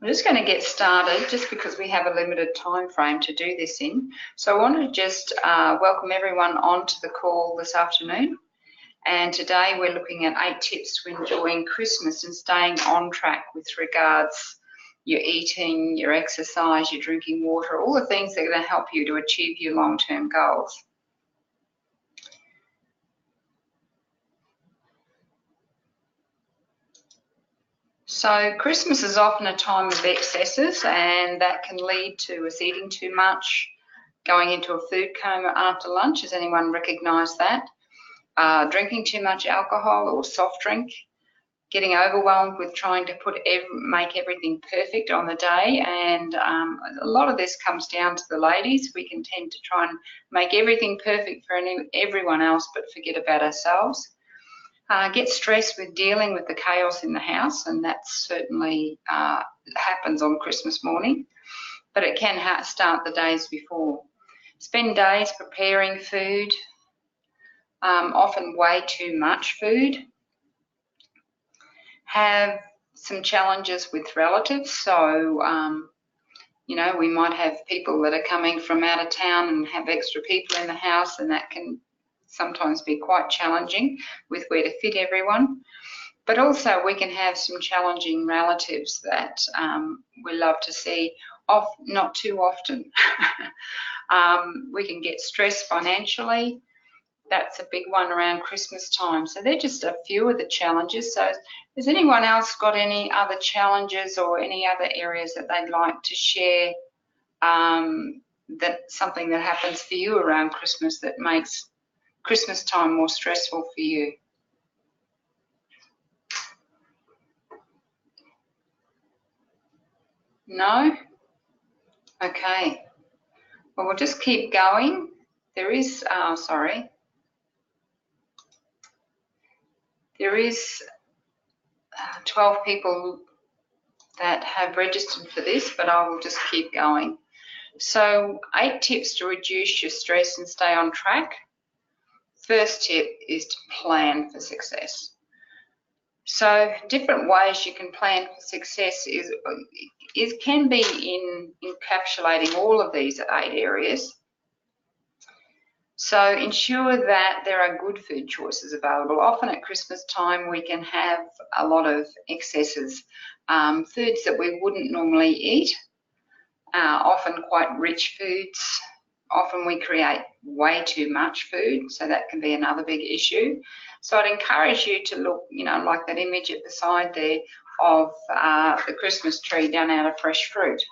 We're just going to get started just because we have a limited time frame to do this in. So I wanted to just welcome everyone onto the call this afternoon. And today we're looking at 8 tips to enjoying Christmas and staying on track with regards your eating, your exercise, your drinking water, all the things that are going to help you to achieve your long-term goals. So Christmas is often a time of excesses, and that can lead to us eating too much, going into a food coma after lunch. Has anyone recognised that? Drinking too much alcohol or soft drink, getting overwhelmed with trying to make everything perfect on the day, and a lot of this comes down to the ladies. We can tend to try and make everything perfect for everyone else but forget about ourselves. Get stressed with dealing with the chaos in the house, and that certainly happens on Christmas morning, but it can start the days before. Spend days preparing food, often way too much food. Have some challenges with relatives, so you know, we might have people that are coming from out of town and have extra people in the house, and that can sometimes be quite challenging with where to fit everyone. But also we can have some challenging relatives that we love to see off, not too often. We can get stressed financially. That's a big one around Christmas time. So they're just a few of the challenges. So has anyone else got any other challenges or any other areas that they'd like to share, that something that happens for you around Christmas that makes Christmas time more stressful for you? No? Okay. Well, we'll just keep going. There is, there is 12 people that have registered for this, but I will just keep going. So 8 tips to reduce your stress and stay on track. First tip is to plan for success. So different ways you can plan for success can be in encapsulating all of these 8 areas. So ensure that there are good food choices available. Often at Christmas time we can have a lot of excesses, foods that we wouldn't normally eat, often quite rich foods. Often we create way too much food, so that can be another big issue. So I'd encourage you to look, you know, like that image at the side there of the Christmas tree done out of fresh fruit.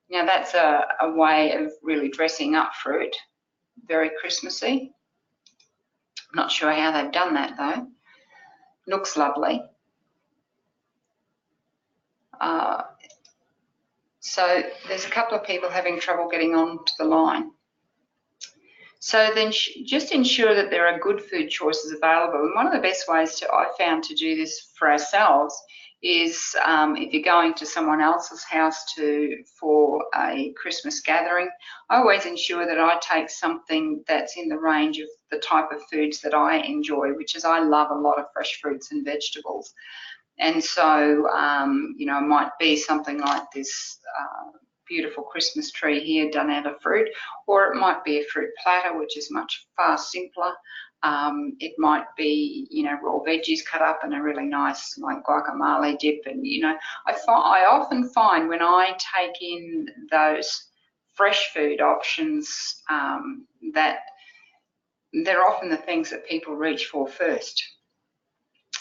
Now that's a way of really dressing up fruit, very Christmassy. I'm not sure how they've done that though. Looks lovely. So there's a couple of people having trouble getting onto the line. So then just ensure that there are good food choices available. And one of the best ways I found to do this for ourselves is if you're going to someone else's house for a Christmas gathering, I always ensure that I take something that's in the range of the type of foods that I enjoy, which is I love a lot of fresh fruits and vegetables. And so, you know, it might be something like this beautiful Christmas tree here done out of fruit, or it might be a fruit platter, which is much far simpler. It might be, you know, raw veggies cut up in a really nice like guacamole dip. And, you know, I often find when I take in those fresh food options that they're often the things that people reach for first.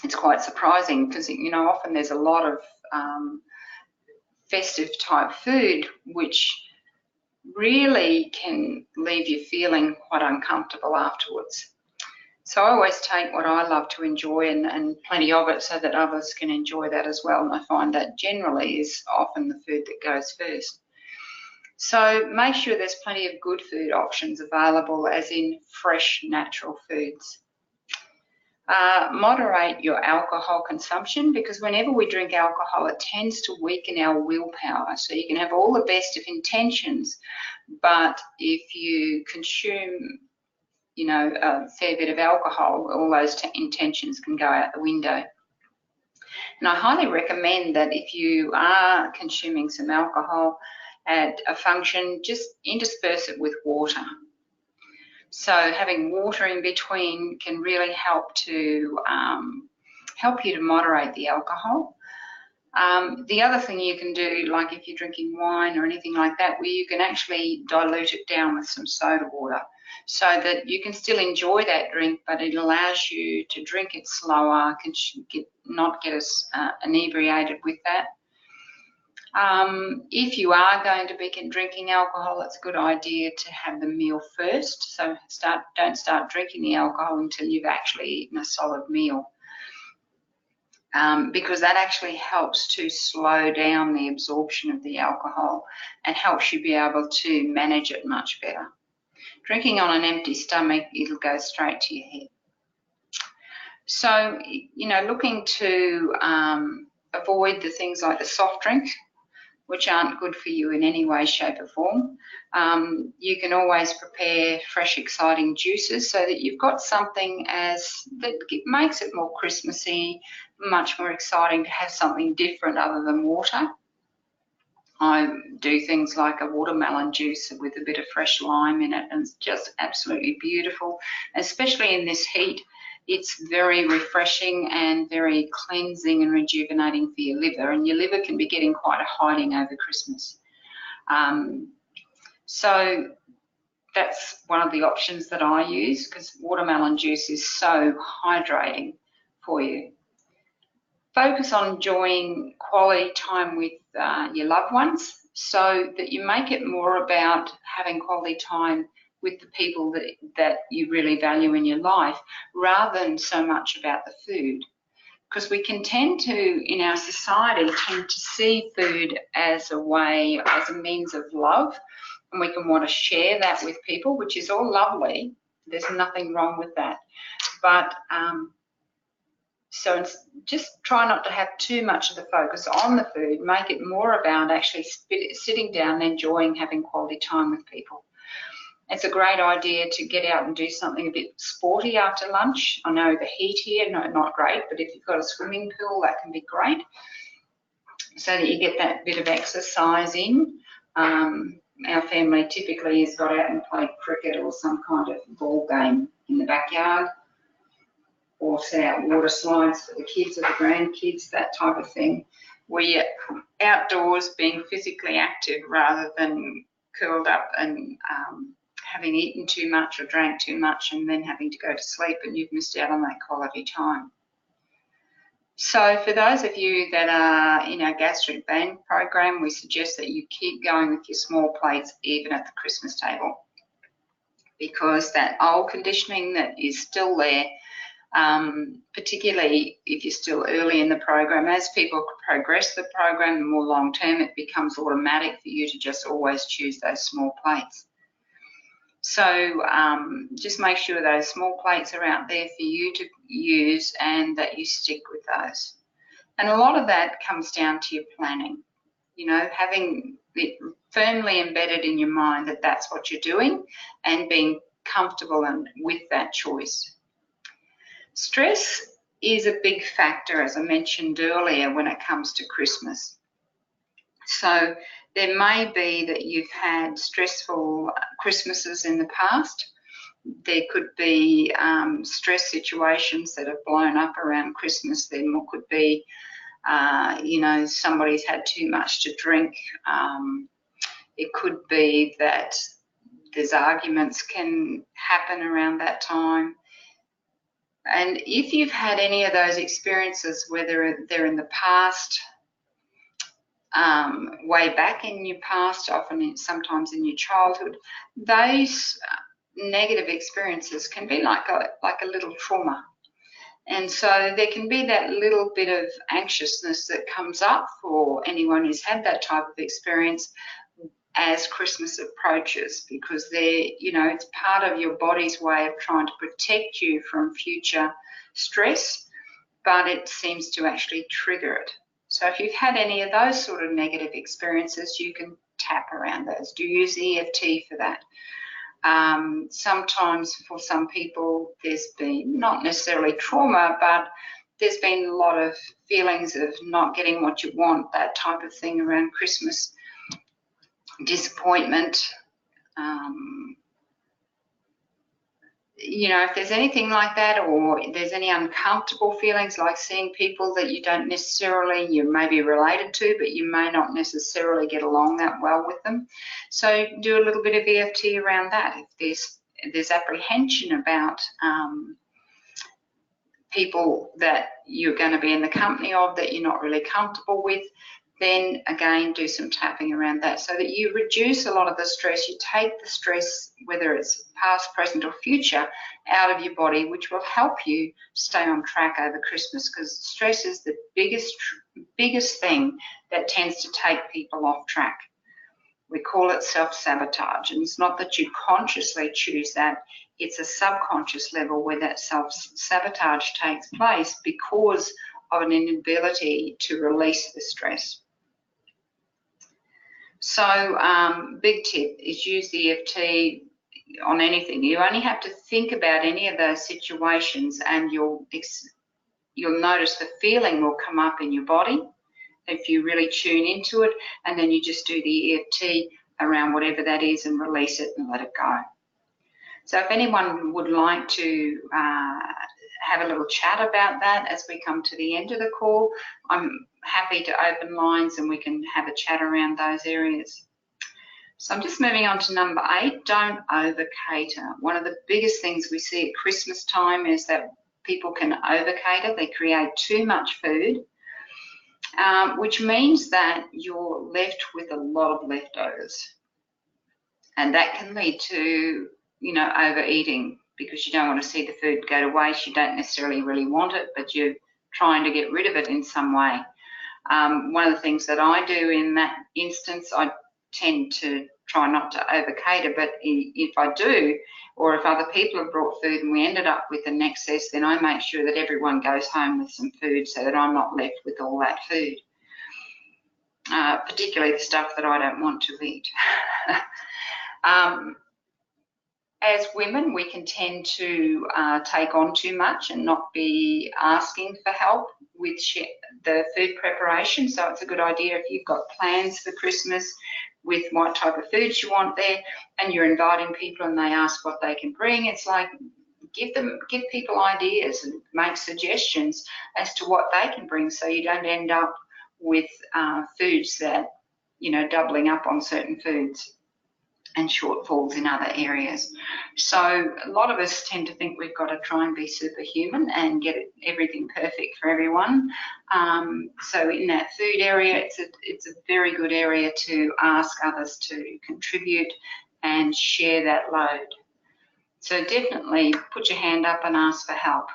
It's quite surprising because, you know, often there's a lot of festive type food which really can leave you feeling quite uncomfortable afterwards. So I always take what I love to enjoy and plenty of it so that others can enjoy that as well. And I find that generally is often the food that goes first. So make sure there's plenty of good food options available, as in fresh, natural foods. Moderate your alcohol consumption, because whenever we drink alcohol, it tends to weaken our willpower. So you can have all the best of intentions, but if you consume, you know, a fair bit of alcohol, all those intentions can go out the window. And I highly recommend that if you are consuming some alcohol at a function, just intersperse it with water. So having water in between can really help you to moderate the alcohol. The other thing you can do, like if you're drinking wine or anything like that, where you can actually dilute it down with some soda water so that you can still enjoy that drink, but it allows you to drink it slower, not get as inebriated with that. If you are going to be drinking alcohol, it's a good idea to have the meal first. So don't start drinking the alcohol until you've actually eaten a solid meal. Because that actually helps to slow down the absorption of the alcohol and helps you be able to manage it much better. Drinking on an empty stomach, it'll go straight to your head. So, looking to avoid the things like the soft drink, which aren't good for you in any way, shape or form. You can always prepare fresh, exciting juices so that you've got something that makes it more Christmassy, much more exciting to have something different other than water. I do things like a watermelon juice with a bit of fresh lime in it, and it's just absolutely beautiful, especially in this heat. It's very refreshing and very cleansing and rejuvenating for your liver, and your liver can be getting quite a hiding over Christmas. So that's one of the options that I use, because watermelon juice is so hydrating for you. Focus on enjoying quality time with your loved ones, so that you make it more about having quality time with the people that you really value in your life, rather than so much about the food. Because we can tend to, in our society, see food as a means of love, and we can want to share that with people, which is all lovely. There's nothing wrong with that. But so just try not to have too much of the focus on the food. Make it more about actually sitting down and enjoying having quality time with people. It's a great idea to get out and do something a bit sporty after lunch. I know the heat here, no, not great, but if you've got a swimming pool, that can be great, so that you get that bit of exercise in. Our family typically has got out and played cricket or some kind of ball game in the backyard, or set out water slides for the kids or the grandkids, that type of thing, where you're outdoors being physically active rather than curled up and having eaten too much or drank too much and then having to go to sleep, and you've missed out on that quality time. So for those of you that are in our gastric band program, we suggest that you keep going with your small plates even at the Christmas table, because that old conditioning that is still there, particularly if you're still early in the program, as people progress the program, the more long term, it becomes automatic for you to just always choose those small plates. So just make sure those small plates are out there for you to use and that you stick with those. And a lot of that comes down to your planning, having it firmly embedded in your mind that that's what you're doing and being comfortable with that choice. Stress is a big factor, as I mentioned earlier, when it comes to Christmas. So there may be that you've had stressful Christmases in the past. There could be stress situations that have blown up around Christmas. There could be, somebody's had too much to drink. It could be that there's arguments can happen around that time. And if you've had any of those experiences, whether they're in the past, way back in your past, sometimes in your childhood, those negative experiences can be like a little trauma. And so there can be that little bit of anxiousness that comes up for anyone who's had that type of experience as Christmas approaches, because it's part of your body's way of trying to protect you from future stress, but it seems to actually trigger it. So if you've had any of those sort of negative experiences, you can tap around those. Do use EFT for that. Sometimes for some people there's been not necessarily trauma, but there's been a lot of feelings of not getting what you want, that type of thing around Christmas, disappointment. You know, if there's anything like that, or there's any uncomfortable feelings like seeing people that you don't necessarily, you may be related to, but you may not necessarily get along that well with them. So do a little bit of EFT around that. If there's apprehension about people that you're going to be in the company of that you're not really comfortable with, then again do some tapping around that so that you reduce a lot of the stress. You take the stress, whether it's past, present or future, out of your body, which will help you stay on track over Christmas, because stress is the biggest thing that tends to take people off track. We call it self-sabotage, and it's not that you consciously choose that, it's a subconscious level where that self-sabotage takes place because of an inability to release the stress. So big tip is use the EFT on anything. You only have to think about any of those situations and you'll notice the feeling will come up in your body if you really tune into it, and then you just do the EFT around whatever that is and release it and let it go. So if anyone would like to have a little chat about that as we come to the end of the call, I'm happy to open lines and we can have a chat around those areas. So I'm just moving on to number 8, don't over-cater. One of the biggest things we see at Christmas time is that people can over-cater. They create too much food, which means that you're left with a lot of leftovers. And that can lead to, you know, overeating, because you don't want to see the food go to waste. You don't necessarily really want it, but you're trying to get rid of it in some way. One of the things that I do in that instance, I tend to try not to over-cater, but if I do, or if other people have brought food and we ended up with an excess, then I make sure that everyone goes home with some food so that I'm not left with all that food, particularly the stuff that I don't want to eat. As women, we can tend to take on too much and not be asking for help with the food preparation. So it's a good idea if you've got plans for Christmas with what type of foods you want there, and you're inviting people and they ask what they can bring. It's like give people ideas and make suggestions as to what they can bring, so you don't end up with foods that, you know, doubling up on certain foods and shortfalls in other areas. So a lot of us tend to think we've got to try and be superhuman and get everything perfect for everyone. So in that food area, it's a very good area to ask others to contribute and share that load. So definitely put your hand up and ask for help.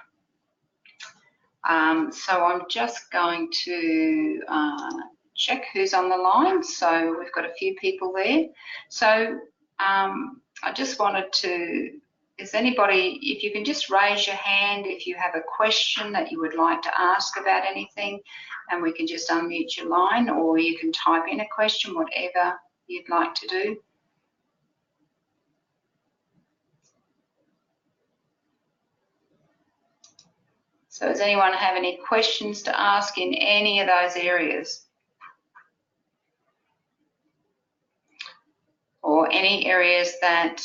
So I'm just going to check who's on the line. So we've got a few people there. So I just wanted to, is anybody, if you can just raise your hand if you have a question that you would like to ask about anything, and we can just unmute your line, or you can type in a question, whatever you'd like to do. So does anyone have any questions to ask in any of those areas? Or any areas that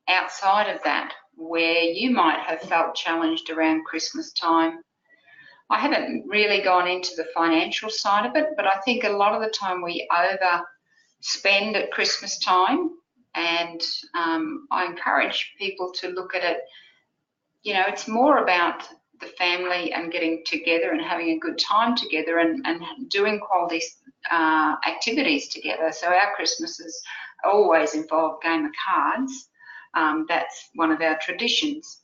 outside of that where you might have felt challenged around Christmas time? I haven't really gone into the financial side of it, but I think a lot of the time we overspend at Christmas time, and I encourage people to look at it. You know, it's more about the family and getting together and having a good time together and doing quality activities together. So our Christmases always involve a game of cards. That's one of our traditions.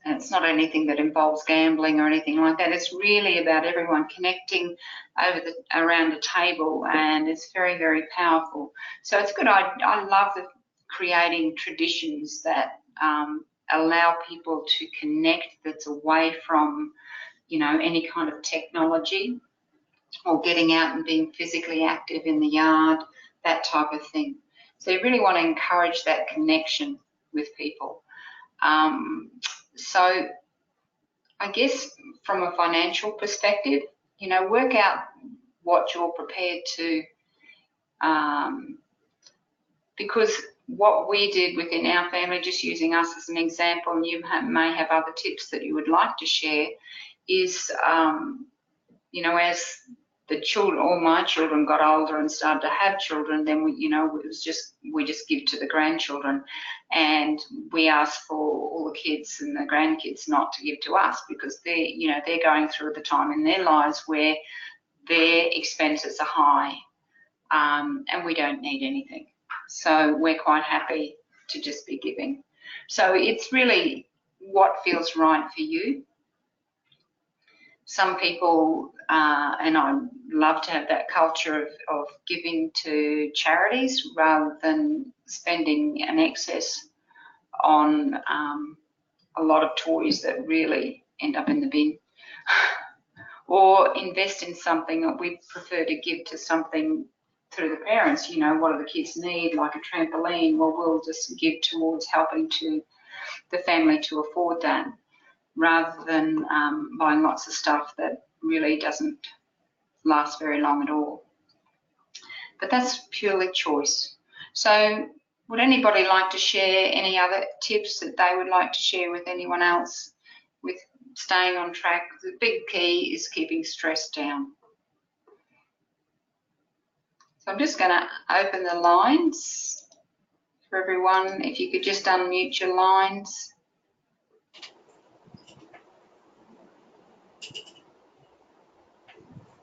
And it's not anything that involves gambling or anything like that. It's really about everyone connecting around a table, and it's very, very powerful. So it's good. I love creating traditions that allow people to connect, that's away from, you know, any kind of technology, or getting out and being physically active in the yard, that type of thing. So you really want to encourage that connection with people. So I guess from a financial perspective, you know, work out what you're prepared to, because what we did within our family, just using us as an example, and you may have other tips that you would like to share, is, you know, as the children, all my children got older and started to have children, then we, you know, we just give to the grandchildren, and we ask for all the kids and the grandkids not to give to us, because they're, you know, they're going through the time in their lives where their expenses are high, and we don't need anything. So we're quite happy to just be giving. So it's really what feels right for you. Some people, and I love to have that culture of giving to charities rather than spending an excess on a lot of toys that really end up in the bin. Or invest in something that we prefer to give to something through the parents. You know, what do the kids need, like a trampoline? Well, we'll just give towards helping to the family to afford that, rather than buying lots of stuff that really doesn't last very long at all. But that's purely choice. So would anybody like to share any other tips that they would like to share with anyone else with staying on track? The big key is keeping stress down. So I'm just going to open the lines for everyone. If you could just unmute your lines.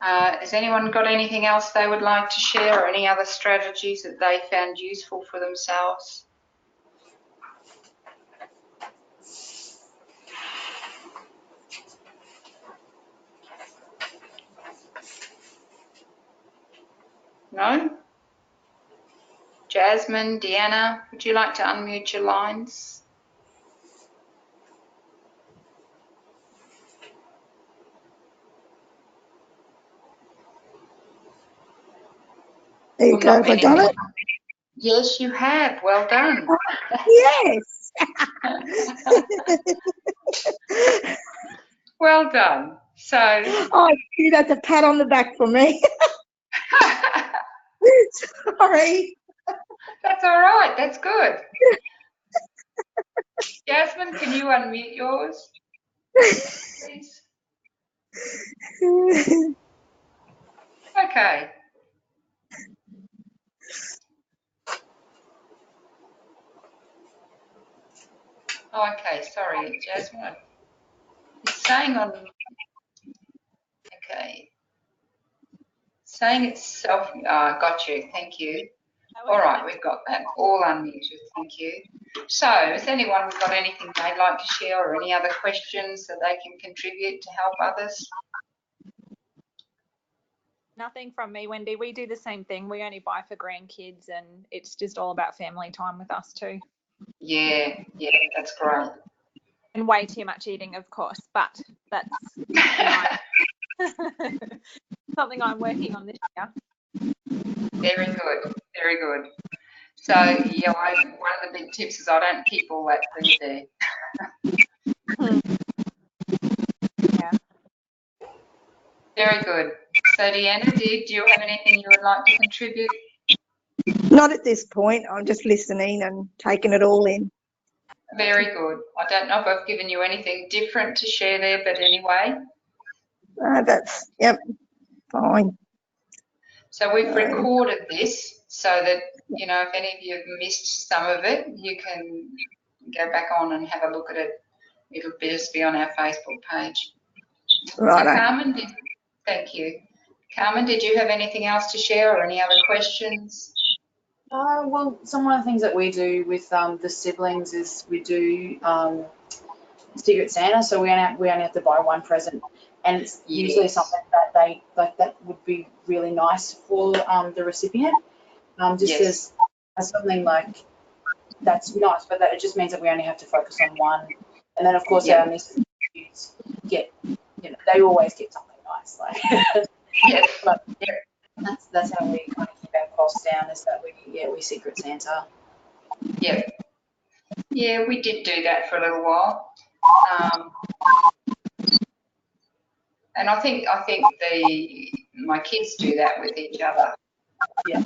Has anyone got anything else they would like to share, or any other strategies that they found useful for themselves? No? Jasmine, Deanna, would you like to unmute your lines? There you go. Have I done it? Yes, you have. Well done. Yes. Well done. So. Oh, that's a pat on the back for me. Sorry. That's all right. That's good. Jasmine, can you unmute yours, please? Okay. Oh, okay, sorry, Jasmine. It's saying on, okay. Saying it's self, got you, thank you. All right, we've got that all unmuted, thank you. So, has anyone got anything they'd like to share, or any other questions that they can contribute to help others? Nothing from me, Wendy. We do the same thing. We only buy for grandkids, and it's just all about family time with us too. Yeah, that's great. And way too much eating, of course, but that's something I'm working on this year. Very good, very good. So, yeah, one of the big tips is I don't keep all that food there. Yeah. Very good. So, Deanna, do you have anything you would like to contribute? Not at this point. I'm just listening and taking it all in. Very good. I don't know if I've given you anything different to share there, but anyway. That's, yep, fine. So we've recorded this so that, you know, if any of you have missed some of it, you can go back on and have a look at it. It'll just be on our Facebook page. Right. So Carmen, thank you. Carmen, did you have anything else to share, or any other questions? Well, some of the things that we do with the siblings is we do Secret Santa, so we only have to buy one present, and it's usually something that they like that would be really nice for the recipient. As something like that's nice, but that it just means that we only have to focus on one, and then of course our nieces and nephews get, you know, they always get something nice, like but that's how we kind of keep our costs down, is that we Secret Santa. Yeah, we did do that for a little while. And I think my kids do that with each other. Yeah.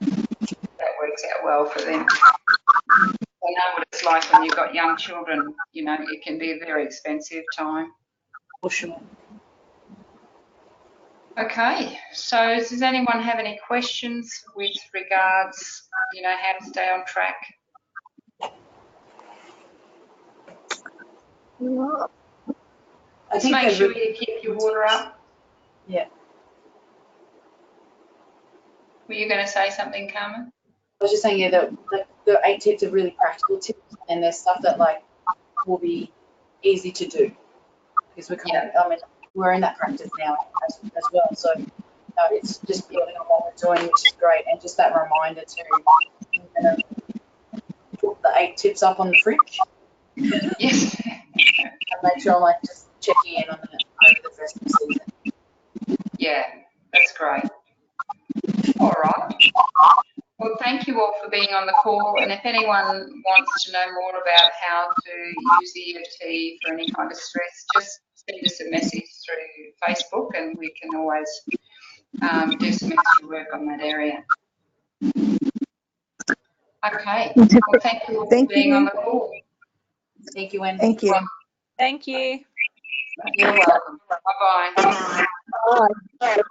That works out well for them. I know what it's like when you've got young children. You know, it can be a very expensive time. For sure. Okay, so does anyone have any questions with regards, you know, how to stay on track? I Just think make that sure you keep your water up. Yeah. Were you going to say something, Carmen? I was just saying, yeah, the 8 tips are really practical tips, and there's stuff that like will be easy to do because we're kind of, I mean, we're in that practice now as well. So it's just building on what we're doing, which is great, and just that reminder to put the 8 tips up on the fridge. Yes. And make sure I'm like just checking in on it over the festive season. Yeah, that's great. All right. Well, thank you all for being on the call. And if anyone wants to know more about how to use the EFT for any kind of stress, just send us a message through Facebook and we can always do some extra work on that area. Okay. Well, thank you all for being on the call. Thank you, Wendy. Thank you. Thank you. You're welcome. Bye-bye. Bye.